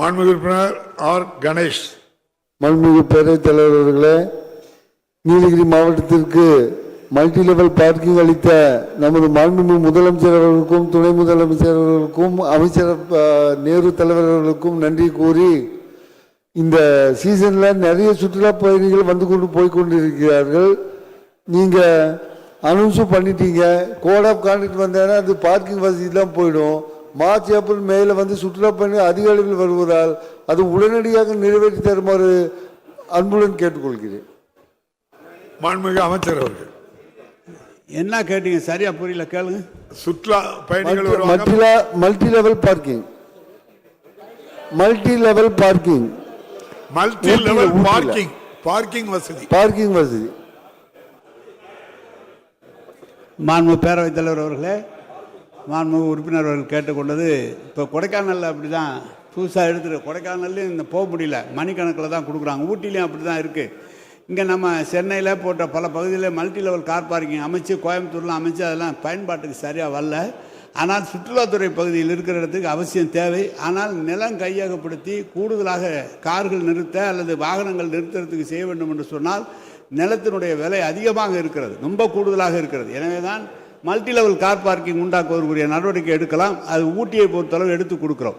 மாண்புமிகு உறுப்பினர் ஆர் கணேஷ். மாண்புமிகு பேரவைத் தலைவர் அவர்களே, நீலகிரி மாவட்டத்திற்கு மல்டி லெவல் பார்க்கிங் அளித்த நமது மாண்புமிகு முதலமைச்சர் அவர்களுக்கும் துணை முதலமைச்சர் அவர்களுக்கும் அமைச்சர் நேரு தலைவர் அவர்களுக்கும் நன்றி கூறி, இந்த சீசனில் நிறைய சுற்றுலா பயணிகள் வந்து கொண்டு போய்கொண்டிருக்கிறார்கள். நீங்கள் அனௌன்ஸும் பண்ணிட்டீங்க, கோட் ஆஃப் கான்டக்ட் வந்தேன்னா அது பார்க்கிங் வசதி தான் போயிடும். மார்ச் ஏப்ரல் மேல வந்து சுற்றுலா பயணிகள் அதிக அளவில் வருவதால் அது உடனடியாக நிறைவேற்றி தருமாறு அன்புடன் கேட்டுக்கொள்கிறேன். மாண்புமிகு அமைச்சர் அவர்கள் என்ன கேட்டீங்க? சரியா புரியல, கேளுங்க. சுற்றுலா பயணிகள் multi level parking, multi level parking, multi level parking, parking வசதி, பார்க்கிங் வசதி. மாண்பு பேரவைத் தலைவர் அவர்களே, மாண்பு உறுப்பினர் அவர்கள் கேட்டுக்கொண்டது, இப்போ கொடைக்கானலில் அப்படி தான் புதுசாக எடுத்துகிட்டு, கொடைக்கானல்லையும் இந்த போக முடியல, மணிக்கணக்கில் தான் கொடுக்குறாங்க. ஊட்டிலையும் அப்படி தான் இருக்குது. இங்கே நம்ம சென்னையில் போட்ட பல பகுதியில் மல்டி லெவல் கார் பார்க்கிங் அமைச்சு, கோயம்புத்தூர்லாம் அமைச்சு, அதெல்லாம் பயன்பாட்டுக்கு சரியாக வரல. ஆனால் சுற்றுலாத்துறை பகுதியில் இருக்கிற இடத்துக்கு அவசியம் தேவை. ஆனால் நிலம் கையகப்படுத்தி கூடுதலாக கார்கள் நிறுத்த அல்லது வாகனங்கள் நிறுத்துறதுக்கு செய்ய வேண்டும் என்று சொன்னால் நிலத்தினுடைய விலை அதிகமாக இருக்கிறது, ரொம்ப கூடுதலாக இருக்கிறது. எனவே தான் மல்டி லெவல் கார் பார்க்கிங் உண்டாக்குவதற்குரிய நடவடிக்கை எடுக்கலாம். அது ஊட்டியை பொறுத்தளவு எடுத்து கொடுக்குறோம்.